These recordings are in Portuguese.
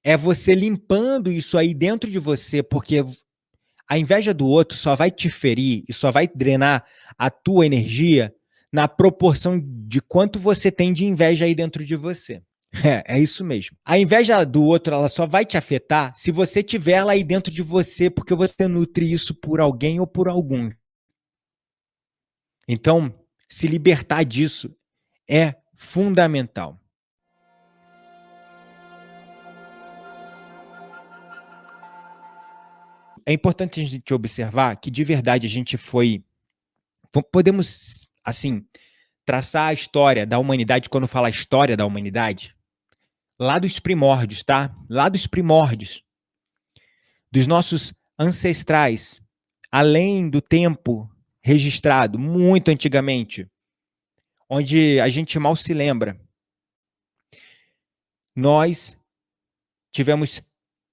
é você limpando isso aí dentro de você, porque a inveja do outro só vai te ferir e só vai drenar a tua energia na proporção de quanto você tem de inveja aí dentro de você. É isso mesmo. A inveja do outro, ela só vai te afetar se você tiver ela aí dentro de você, porque você nutre isso por alguém ou por algum. Então, se libertar disso é fundamental. É importante a gente observar que de verdade a gente foi. Podemos, assim, traçar a história da humanidade, quando fala a história da humanidade, lá dos primórdios, tá? Lá dos primórdios, dos nossos ancestrais, além do tempo registrado, muito antigamente, onde a gente mal se lembra. Nós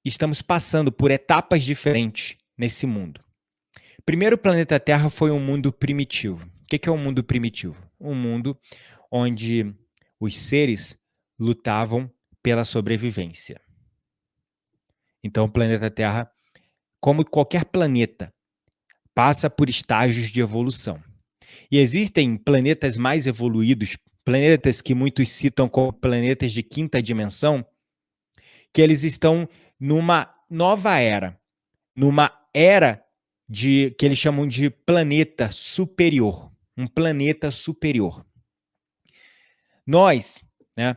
estamos passando por etapas diferentes nesse mundo. Primeiro, o planeta Terra foi um mundo primitivo. O que é um mundo primitivo? Um mundo onde os seres lutavam pela sobrevivência. Então, o planeta Terra, como qualquer planeta, passa por estágios de evolução. E existem planetas mais evoluídos, planetas que muitos citam como planetas de quinta dimensão, que eles estão numa nova era, numa era que eles chamam de planeta superior, um planeta superior. Nós, né,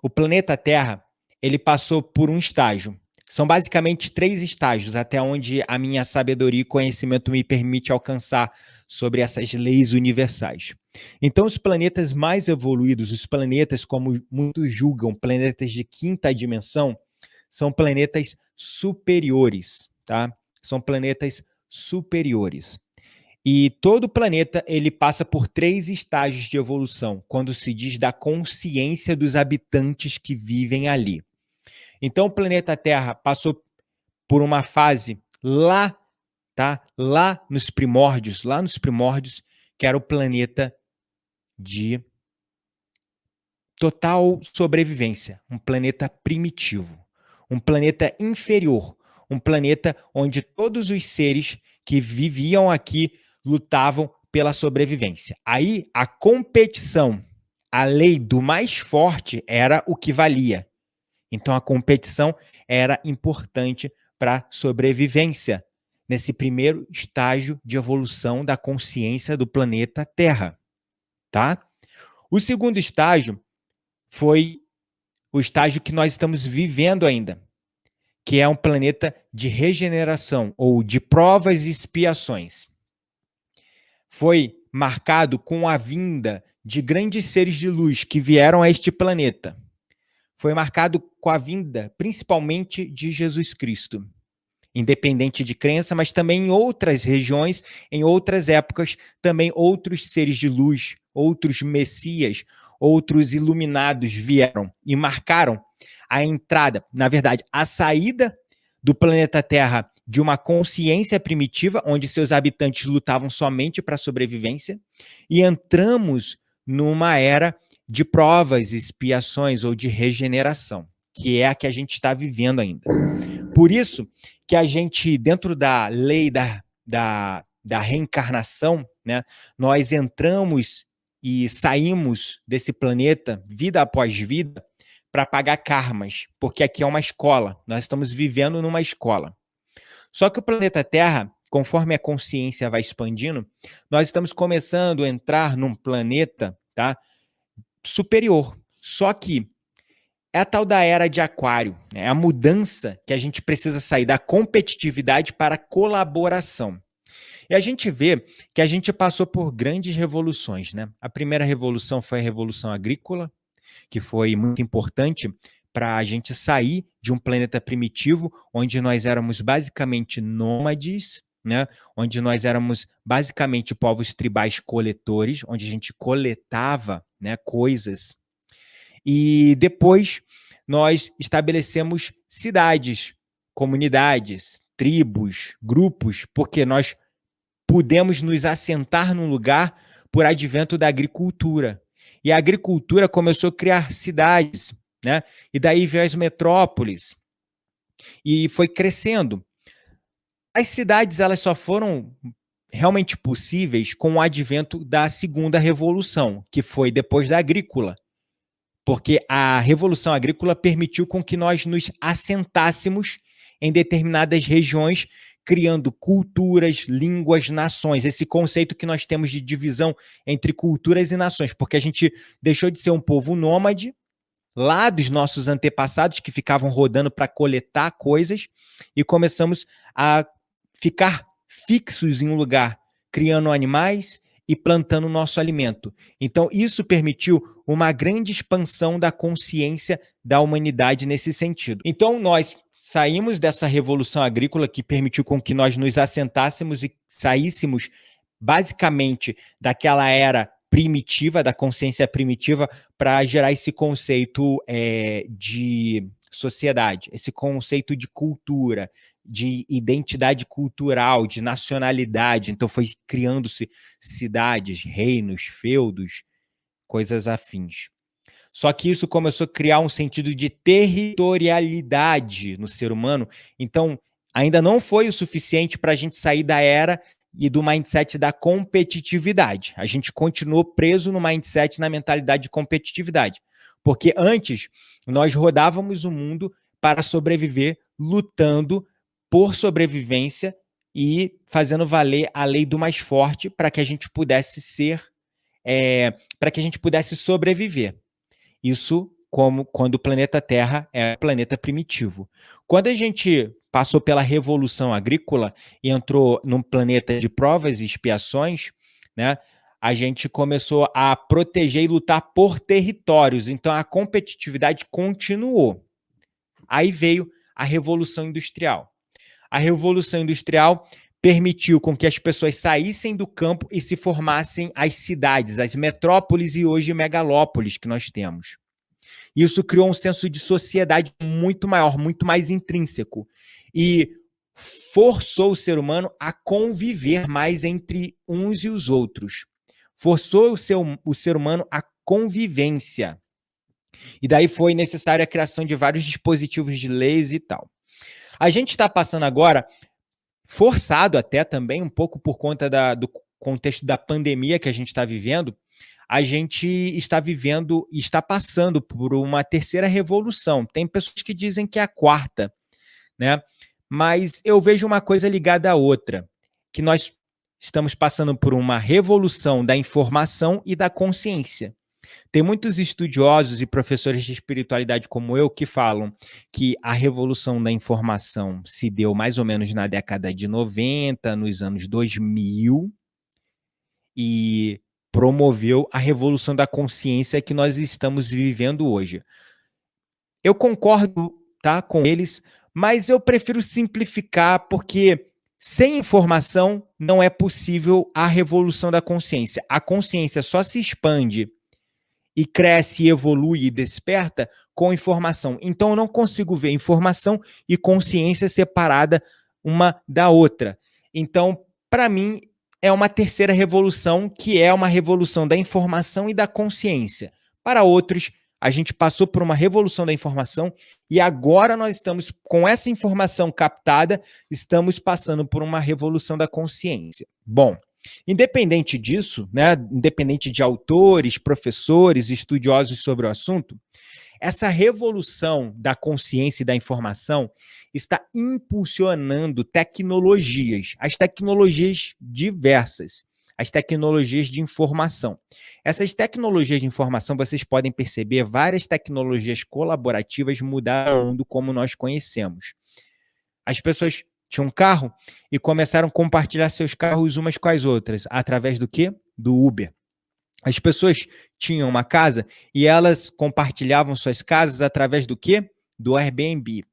o planeta Terra, ele passou por um estágio. São basicamente 3 estágios até onde a minha sabedoria e conhecimento me permite alcançar sobre essas leis universais. Então, os planetas mais evoluídos, os planetas, como muitos julgam, planetas de quinta dimensão, são planetas superiores, tá? São planetas superiores. E todo planeta ele passa por 3 estágios de evolução, quando se diz da consciência dos habitantes que vivem ali. Então, o planeta Terra passou por uma fase lá, tá? Lá nos primórdios, que era o planeta de total sobrevivência, um planeta primitivo, um planeta inferior, um planeta onde todos os seres que viviam aqui lutavam pela sobrevivência. Aí a competição, a lei do mais forte era o que valia. Então a competição era importante para a sobrevivência nesse primeiro estágio de evolução da consciência do planeta Terra, tá? O segundo estágio foi o estágio que nós estamos vivendo ainda, que é um planeta de regeneração ou de provas e expiações. Foi marcado com a vinda de grandes seres de luz que vieram a este planeta. Foi marcado com a vinda, principalmente, de Jesus Cristo. Independente de crença, mas também em outras regiões, em outras épocas, também outros seres de luz, outros messias, outros iluminados vieram e marcaram a entrada, na verdade, a saída do planeta Terra de uma consciência primitiva, onde seus habitantes lutavam somente para a sobrevivência, e entramos numa era de provas, expiações ou de regeneração, que é a que a gente está vivendo ainda. Por isso que a gente, dentro da lei da reencarnação, né, nós entramos e saímos desse planeta, vida após vida, para pagar karmas, porque aqui é uma escola, nós estamos vivendo numa escola. Só que o planeta Terra, conforme a consciência vai expandindo, nós estamos começando a entrar num planeta, tá, superior. Só que é a tal da era de Aquário, é a mudança que a gente precisa sair da competitividade para a colaboração. E a gente vê que a gente passou por grandes revoluções, né? A primeira revolução foi a Revolução Agrícola, que foi muito importante para a gente sair de um planeta primitivo, onde nós éramos basicamente nômades, né? Onde nós éramos basicamente povos tribais coletores, onde a gente coletava, né, coisas. E depois nós estabelecemos cidades, comunidades, tribos, grupos, porque nós pudemos nos assentar num lugar por advento da agricultura. E a agricultura começou a criar cidades, né? E daí veio as metrópoles. e foi crescendo. As cidades elas só foram realmente possíveis com o advento da segunda revolução, que foi depois da agrícola, porque a revolução agrícola permitiu com que nós nos assentássemos em determinadas regiões, criando culturas, línguas, nações. Esse conceito que nós temos de divisão entre culturas e nações, porque a gente deixou de ser um povo nômade, lá dos nossos antepassados que ficavam rodando para coletar coisas, e começamos a ficar fixos em um lugar, criando animais e plantando o nosso alimento. Então, isso permitiu uma grande expansão da consciência da humanidade nesse sentido. Então, nós saímos dessa revolução agrícola que permitiu com que nós nos assentássemos e saíssemos basicamente daquela era primitiva, da consciência primitiva, para gerar esse conceito de sociedade, esse conceito de cultura, de identidade cultural, de nacionalidade. Então foi criando-se cidades, reinos, feudos, coisas afins. Só que isso começou a criar um sentido de territorialidade no ser humano. Então, ainda não foi o suficiente para a gente sair da era e do mindset da competitividade. A gente continuou preso no mindset, na mentalidade de competitividade. Porque antes, nós rodávamos o mundo para sobreviver, lutando por sobrevivência e fazendo valer a lei do mais forte para que a gente pudesse para que a gente pudesse sobreviver. Isso como quando o planeta Terra é um planeta primitivo. Quando a gente passou pela Revolução Agrícola e entrou num planeta de provas e expiações, né, a gente começou a proteger e lutar por territórios. Então, a competitividade continuou. Aí veio a Revolução Industrial. A Revolução Industrial permitiu com que as pessoas saíssem do campo e se formassem as cidades, as metrópoles e hoje megalópolis que nós temos. Isso criou um senso de sociedade muito maior, muito mais intrínseco. E forçou o ser humano a conviver mais entre uns e os outros. Forçou o ser humano à convivência. E daí foi necessária a criação de vários dispositivos de leis e tal. A gente está passando agora, forçado até também, um pouco por conta do contexto da pandemia que a gente está vivendo, a gente está vivendo e está passando por uma terceira revolução. Tem pessoas que dizem que é a quarta, né? Mas eu vejo uma coisa ligada à outra, que nós estamos passando por uma revolução da informação e da consciência. Tem muitos estudiosos e professores de espiritualidade como eu que falam que a revolução da informação se deu mais ou menos na década de 90, nos anos 2000, e promoveu a revolução da consciência que nós estamos vivendo hoje. Eu concordo, tá, com eles, mas eu prefiro simplificar porque sem informação não é possível a revolução da consciência. A consciência só se expande e cresce, evolui e desperta com informação. Então eu não consigo ver informação e consciência separada uma da outra. Então, para mim, é uma terceira revolução, que é uma revolução da informação e da consciência. Para outros, a gente passou por uma revolução da informação e agora nós estamos, com essa informação captada, estamos passando por uma revolução da consciência. Bom, independente disso, né, independente de autores, professores, estudiosos sobre o assunto, essa revolução da consciência e da informação está impulsionando tecnologias, as tecnologias diversas, as tecnologias de informação. Essas tecnologias de informação, vocês podem perceber, várias tecnologias colaborativas mudaram o mundo como nós conhecemos. As pessoas tinham um carro e começaram a compartilhar seus carros umas com as outras. Através do quê? Do Uber. As pessoas tinham uma casa e elas compartilhavam suas casas através do quê? Do Airbnb.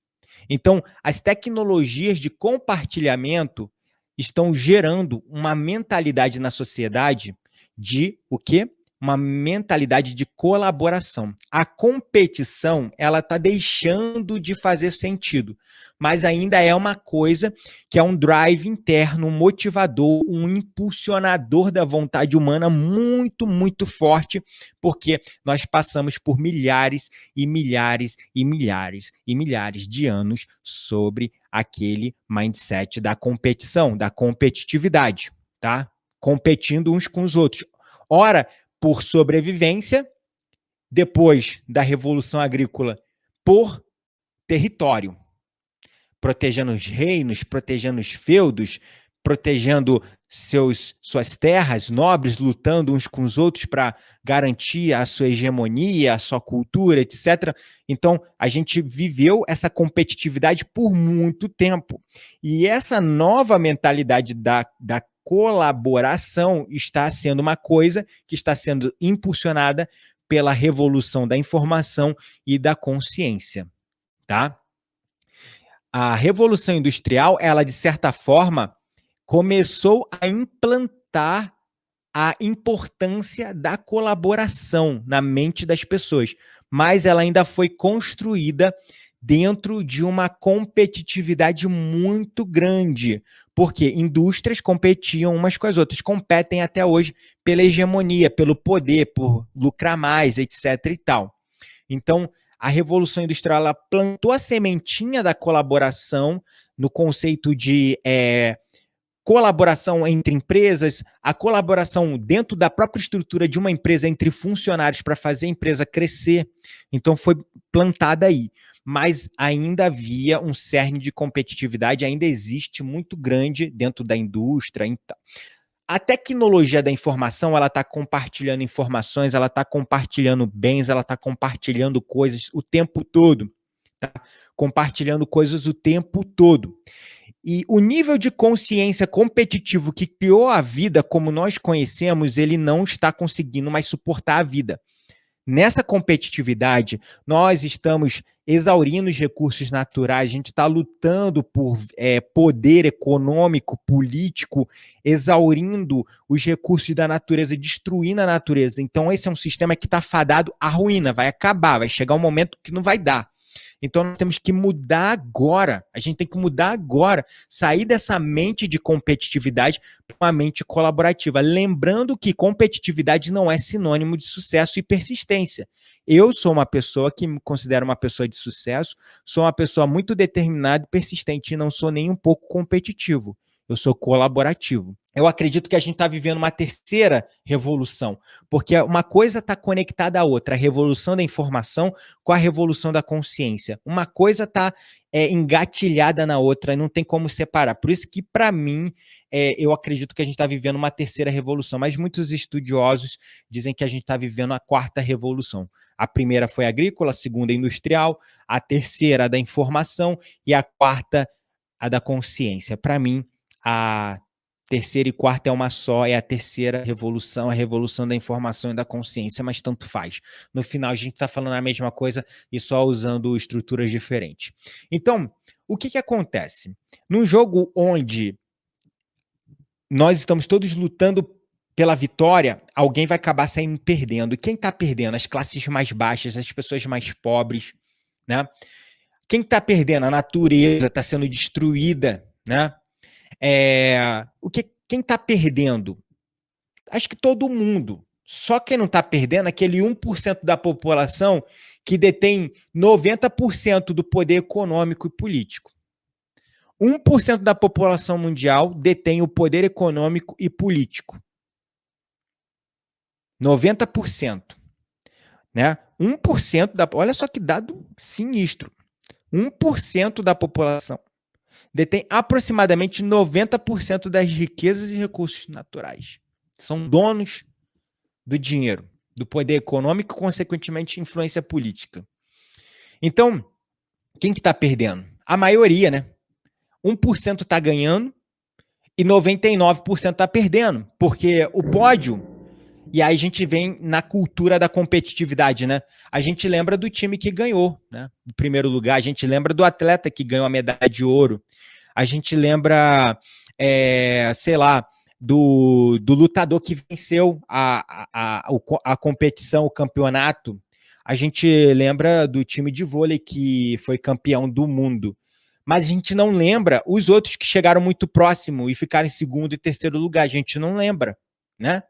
Então, as tecnologias de compartilhamento estão gerando uma mentalidade na sociedade de o quê? uma mentalidade de colaboração. A competição, ela está deixando de fazer sentido, mas ainda é uma coisa que é um drive interno, um motivador, um impulsionador da vontade humana muito, muito forte, porque nós passamos por milhares e milhares e milhares e milhares de anos sobre aquele mindset da competição, da competitividade, tá? Competindo uns com os outros. Ora, por sobrevivência, depois da Revolução Agrícola, por território, protegendo os reinos, protegendo os feudos, protegendo suas terras, nobres lutando uns com os outros para garantir a sua hegemonia, a sua cultura, etc. Então, a gente viveu essa competitividade por muito tempo. E essa nova mentalidade da colaboração está sendo uma coisa que está sendo impulsionada pela revolução da informação e da consciência, tá? A Revolução Industrial, ela, de certa forma, começou a implantar a importância da colaboração na mente das pessoas, mas ela ainda foi construída dentro de uma competitividade muito grande, porque indústrias competiam umas com as outras, competem até hoje pela hegemonia, pelo poder, por lucrar mais, etc. e tal. Então, a Revolução Industrial, ela plantou a sementinha da colaboração no conceito de colaboração entre empresas, a colaboração dentro da própria estrutura de uma empresa entre funcionários para fazer a empresa crescer. Então, foi plantada aí. Mas ainda havia um cerne de competitividade, ainda existe muito grande dentro da indústria. Então, a tecnologia da informação, ela está compartilhando informações, ela está compartilhando bens, ela está compartilhando coisas o tempo todo. Tá? Compartilhando coisas o tempo todo. E o nível de consciência competitivo que criou a vida como nós conhecemos, ele não está conseguindo mais suportar a vida. Nessa competitividade, nós estamos exaurindo os recursos naturais, a gente está lutando por poder econômico, político, exaurindo os recursos da natureza, destruindo a natureza. Então, esse é um sistema que está fadado à ruína, vai acabar, vai chegar um momento que não vai dar. Então, nós temos que mudar agora. A gente tem que mudar agora. Sair dessa mente de competitividade para uma mente colaborativa. Lembrando que competitividade não é sinônimo de sucesso e persistência. Eu sou uma pessoa que me considero uma pessoa de sucesso, sou uma pessoa muito determinada e persistente e não sou nem um pouco competitivo. Eu sou colaborativo. Eu acredito que a gente está vivendo uma terceira revolução, porque uma coisa está conectada à outra, a revolução da informação com a revolução da consciência. Uma coisa está engatilhada na outra, não tem como separar. Por isso que, para mim, eu acredito que a gente está vivendo uma terceira revolução, mas muitos estudiosos dizem que a gente está vivendo a quarta revolução. A primeira foi agrícola, a segunda industrial, a terceira a da informação e a quarta a da consciência. Para mim, a terceira e quarta é uma só, é a terceira revolução, a revolução da informação e da consciência, mas tanto faz. No final, a gente está falando a mesma coisa e só usando estruturas diferentes. Então, o que acontece? Num jogo onde nós estamos todos lutando pela vitória, alguém vai acabar saindo perdendo. E quem está perdendo? As classes mais baixas, as pessoas mais pobres, né? Quem está perdendo? A natureza está sendo destruída, né? Quem está perdendo? Acho que todo mundo. Só quem não está perdendo é aquele 1% da população que detém 90% do poder econômico e político. 1% da população mundial detém o poder econômico e político. 90%. Né? 1% da... Olha só que dado sinistro. 1% da população detém aproximadamente 90% das riquezas e recursos naturais. São donos do dinheiro, do poder econômico e, consequentemente, influência política. Então, quem que está perdendo? A maioria, né? 1% está ganhando e 99% está perdendo, porque o pódio, e aí a gente vem na cultura da competitividade, né? A gente lembra do time que ganhou, né? O primeiro lugar, a gente lembra do atleta que ganhou a medalha de ouro, a gente lembra, sei lá, do lutador que venceu a competição, o campeonato. A gente lembra do time de vôlei que foi campeão do mundo. Mas a gente não lembra os outros que chegaram muito próximo e ficaram em segundo e terceiro lugar. A gente não lembra, né?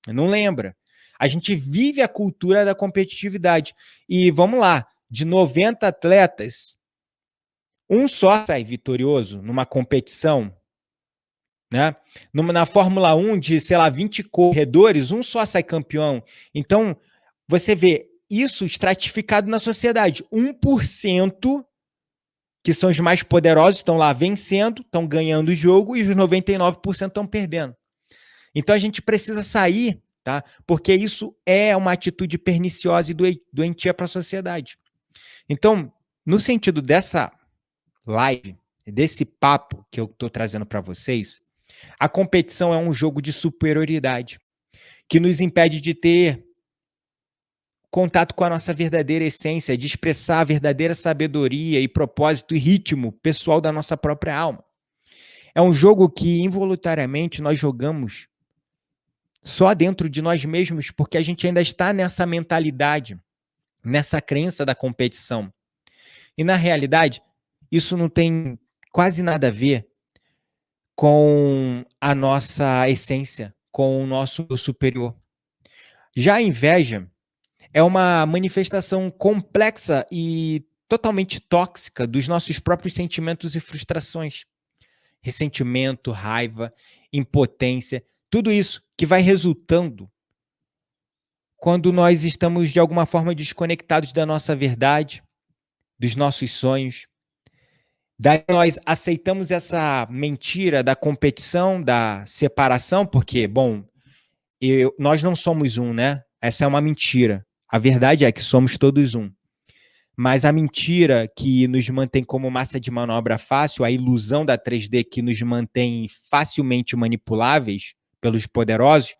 Não lembra. A gente vive a cultura da competitividade. E vamos lá, de 90 atletas, um só sai vitorioso numa competição, né? Na Fórmula 1, de, sei lá, 20 corredores, um só sai campeão. Então, você vê isso estratificado na sociedade. 1%, que são os mais poderosos, estão lá vencendo, estão ganhando o jogo, e os 99% estão perdendo. Então, a gente precisa sair, tá? Porque isso é uma atitude perniciosa e doentia para a sociedade. Então, no sentido dessa live, desse papo que eu estou trazendo para vocês, a competição é um jogo de superioridade que nos impede de ter contato com a nossa verdadeira essência, de expressar a verdadeira sabedoria e propósito e ritmo pessoal da nossa própria alma. É um jogo que involuntariamente nós jogamos só dentro de nós mesmos, porque a gente ainda está nessa mentalidade, nessa crença da competição. E na realidade, isso não tem quase nada a ver com a nossa essência, com o nosso eu superior. Já a inveja é uma manifestação complexa e totalmente tóxica dos nossos próprios sentimentos e frustrações. Ressentimento, raiva, impotência, tudo isso que vai resultando quando nós estamos de alguma forma desconectados da nossa verdade, dos nossos sonhos. Daí nós aceitamos essa mentira da competição, da separação, porque, bom, nós não somos um, né? Essa é uma mentira. A verdade é que somos todos um. Mas a mentira que nos mantém como massa de manobra fácil, a ilusão da 3D que nos mantém facilmente manipuláveis pelos poderosos,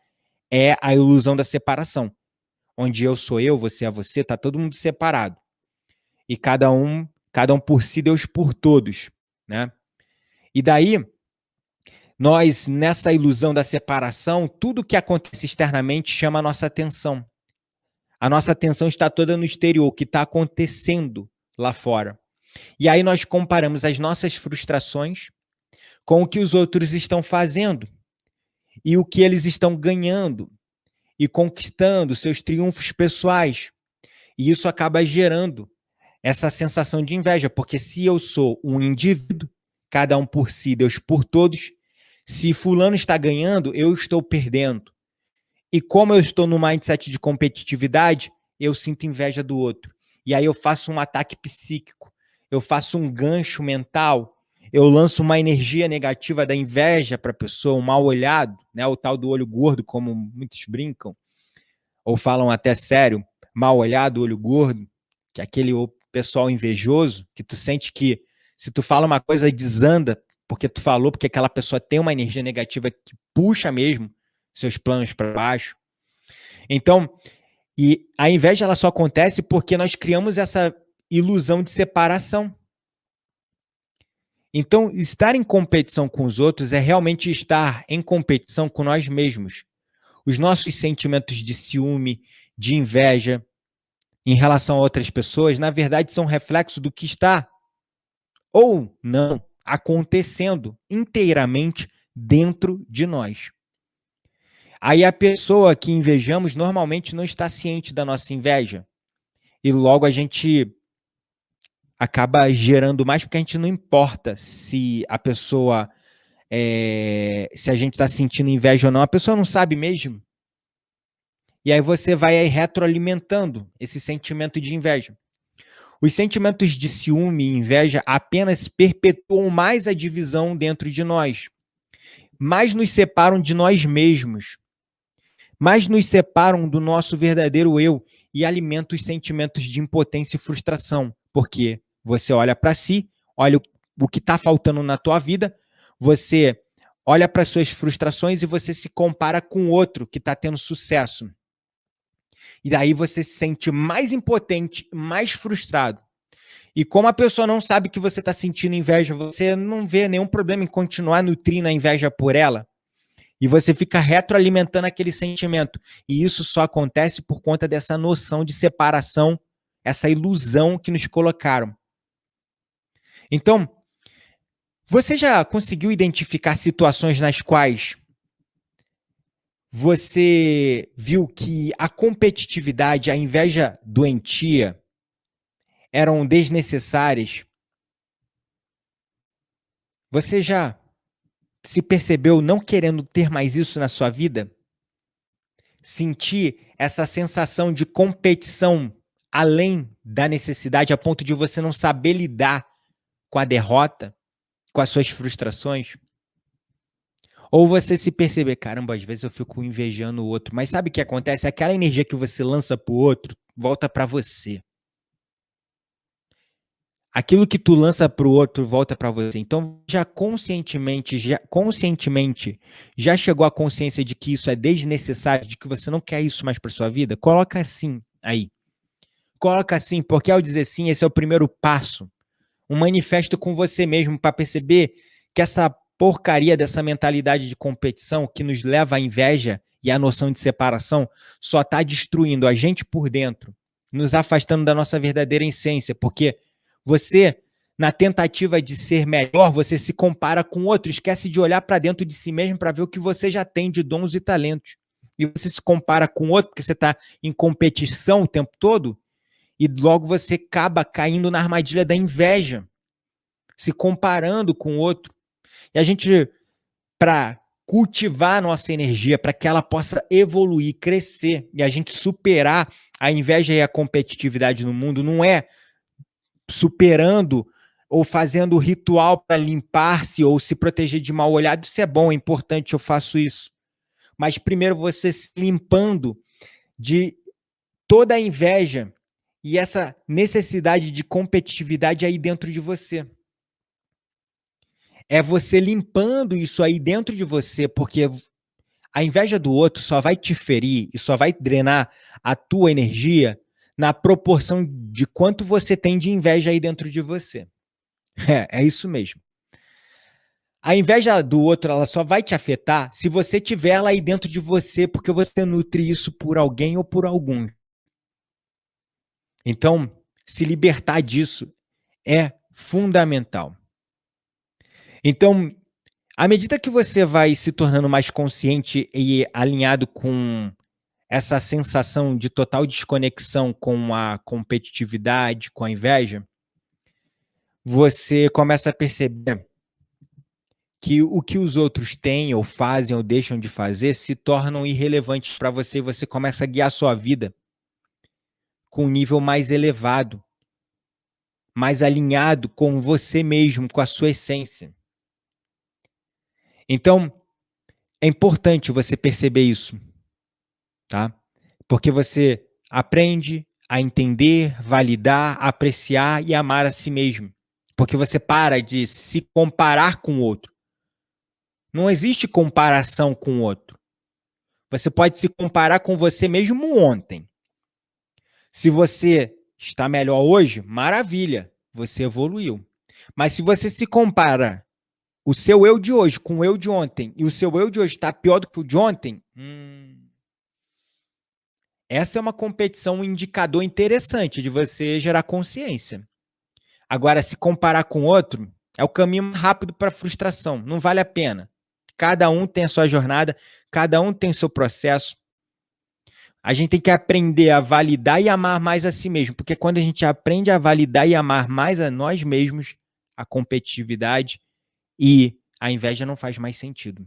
é a ilusão da separação. Onde eu sou eu, você é você, tá todo mundo separado. E cada um por si, Deus por todos, né? E daí, nós, nessa ilusão da separação, tudo que acontece externamente chama a nossa atenção. A nossa atenção está toda no exterior, o que está acontecendo lá fora. E aí nós comparamos as nossas frustrações com o que os outros estão fazendo e o que eles estão ganhando e conquistando, seus triunfos pessoais. E isso acaba gerando essa sensação de inveja, porque se eu sou um indivíduo, cada um por si, Deus por todos, se fulano está ganhando, eu estou perdendo. E como eu estou no mindset de competitividade, eu sinto inveja do outro. E aí eu faço um ataque psíquico, eu faço um gancho mental, eu lanço uma energia negativa da inveja para a pessoa, um mal olhado, né? O tal do olho gordo, como muitos brincam, ou falam até sério, mal olhado, olho gordo, que é aquele pessoal invejoso, que tu sente que se tu fala uma coisa desanda, porque tu falou, porque aquela pessoa tem uma energia negativa que puxa mesmo seus planos para baixo. Então, e a inveja ela só acontece porque nós criamos essa ilusão de separação. Então, estar em competição com os outros é realmente estar em competição com nós mesmos. Os nossos sentimentos de ciúme, de inveja em relação a outras pessoas, na verdade, são reflexo do que está ou não acontecendo inteiramente dentro de nós. Aí a pessoa que invejamos normalmente não está ciente da nossa inveja. E logo a gente acaba gerando mais, porque a gente não importa se a pessoa, se a gente está sentindo inveja ou não, a pessoa não sabe mesmo. E aí você vai aí retroalimentando esse sentimento de inveja. Os sentimentos de ciúme e inveja apenas perpetuam mais a divisão dentro de nós, mais nos separam de nós mesmos, mais nos separam do nosso verdadeiro eu e alimentam os sentimentos de impotência e frustração, porque você olha para si, olha o que está faltando na tua vida, você olha para suas frustrações e você se compara com outro que está tendo sucesso. E daí você se sente mais impotente, mais frustrado. E como a pessoa não sabe que você está sentindo inveja, você não vê nenhum problema em continuar nutrindo a inveja por ela. E você fica retroalimentando aquele sentimento. E isso só acontece por conta dessa noção de separação, essa ilusão que nos colocaram. Então, você já conseguiu identificar situações nas quais você viu que a competitividade, a inveja doentia eram desnecessárias? Você já se percebeu não querendo ter mais isso na sua vida? Sentir essa sensação de competição além da necessidade, a ponto de você não saber lidar com a derrota, com as suas frustrações? Ou você se perceber, caramba, às vezes eu fico invejando o outro, mas sabe o que acontece? Aquela energia que você lança pro outro volta para você. Aquilo que tu lança pro outro volta para você. Então, conscientemente já chegou à consciência de que isso é desnecessário, de que você não quer isso mais para sua vida? Coloca assim aí. Coloca assim, porque ao dizer sim, esse é o primeiro passo. Um manifesto com você mesmo para perceber que essa porcaria dessa mentalidade de competição que nos leva à inveja e à noção de separação só está destruindo a gente por dentro, nos afastando da nossa verdadeira essência, porque você, na tentativa de ser melhor, você se compara com o outro, esquece de olhar para dentro de si mesmo para ver o que você já tem de dons e talentos. E você se compara com o outro porque você está em competição o tempo todo, e logo você acaba caindo na armadilha da inveja, se comparando com o outro. E a gente, para cultivar a nossa energia, para que ela possa evoluir, crescer, e a gente superar a inveja e a competitividade no mundo, não é superando ou fazendo ritual para limpar-se ou se proteger de mal olhado. Isso é bom, é importante, eu faço isso. Mas primeiro você se limpando de toda a inveja e essa necessidade de competitividade aí dentro de você. É você limpando isso aí dentro de você, porque a inveja do outro só vai te ferir e só vai drenar a tua energia na proporção de quanto você tem de inveja aí dentro de você. É isso mesmo. A inveja do outro, ela só vai te afetar se você tiver ela aí dentro de você, porque você nutre isso por alguém ou por algum. Então, se libertar disso é fundamental. Então, à medida que você vai se tornando mais consciente e alinhado com essa sensação de total desconexão com a competitividade, com a inveja, você começa a perceber que o que os outros têm ou fazem ou deixam de fazer se tornam irrelevantes para você e você começa a guiar a sua vida com um nível mais elevado, mais alinhado com você mesmo, com a sua essência. Então, é importante você perceber isso, tá? Porque você aprende a entender, validar, apreciar e amar a si mesmo. Porque você para de se comparar com o outro. Não existe comparação com o outro. Você pode se comparar com você mesmo ontem. Se você está melhor hoje, maravilha, você evoluiu. Mas se você se compara o seu eu de hoje com o eu de ontem e o seu eu de hoje está pior do que o de ontem, essa é uma competição, um indicador interessante de você gerar consciência. Agora, se comparar com outro, é o caminho mais rápido para a frustração. Não vale a pena. Cada um tem a sua jornada, cada um tem o seu processo. A gente tem que aprender a validar e amar mais a si mesmo, porque quando a gente aprende a validar e amar mais a nós mesmos, a competitividade e a inveja não faz mais sentido.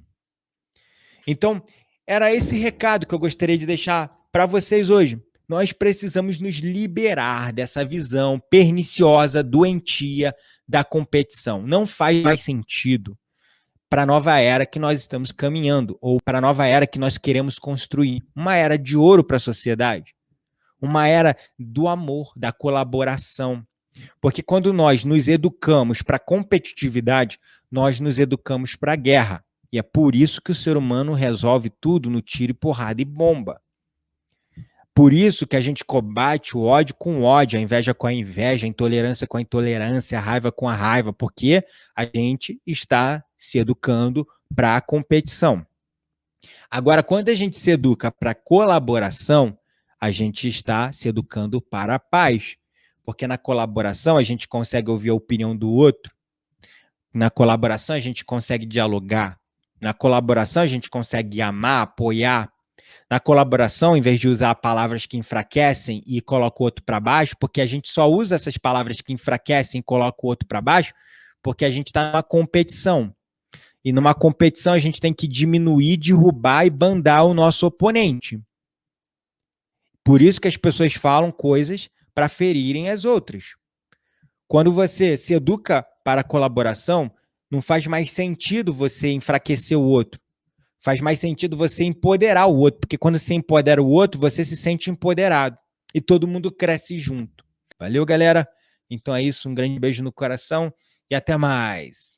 Então, era esse recado que eu gostaria de deixar para vocês hoje. Nós precisamos nos liberar dessa visão perniciosa, doentia da competição. Não faz mais sentido para a nova era que nós estamos caminhando, ou para a nova era que nós queremos construir. Uma era de ouro para a sociedade. Uma era do amor, da colaboração. Porque quando nós nos educamos para a competitividade, nós nos educamos para a guerra. E é por isso que o ser humano resolve tudo no tiro e porrada e bomba. Por isso que a gente combate o ódio com o ódio, a inveja com a inveja, a intolerância com a intolerância, a raiva com a raiva, porque a gente está se educando para a competição. Agora, quando a gente se educa para colaboração, a gente está se educando para a paz. Porque na colaboração a gente consegue ouvir a opinião do outro, na colaboração a gente consegue dialogar, na colaboração a gente consegue amar, apoiar. Na colaboração, em vez de usar palavras que enfraquecem e coloca o outro para baixo, porque a gente só usa essas palavras que enfraquecem e coloca o outro para baixo, porque a gente está numa competição. E numa competição a gente tem que diminuir, derrubar e bandar o nosso oponente. Por isso que as pessoas falam coisas para ferirem as outras. Quando você se educa para a colaboração, não faz mais sentido você enfraquecer o outro. Faz mais sentido você empoderar o outro, porque quando você empodera o outro, você se sente empoderado. E todo mundo cresce junto. Valeu, galera? Então é isso, um grande beijo no coração e até mais.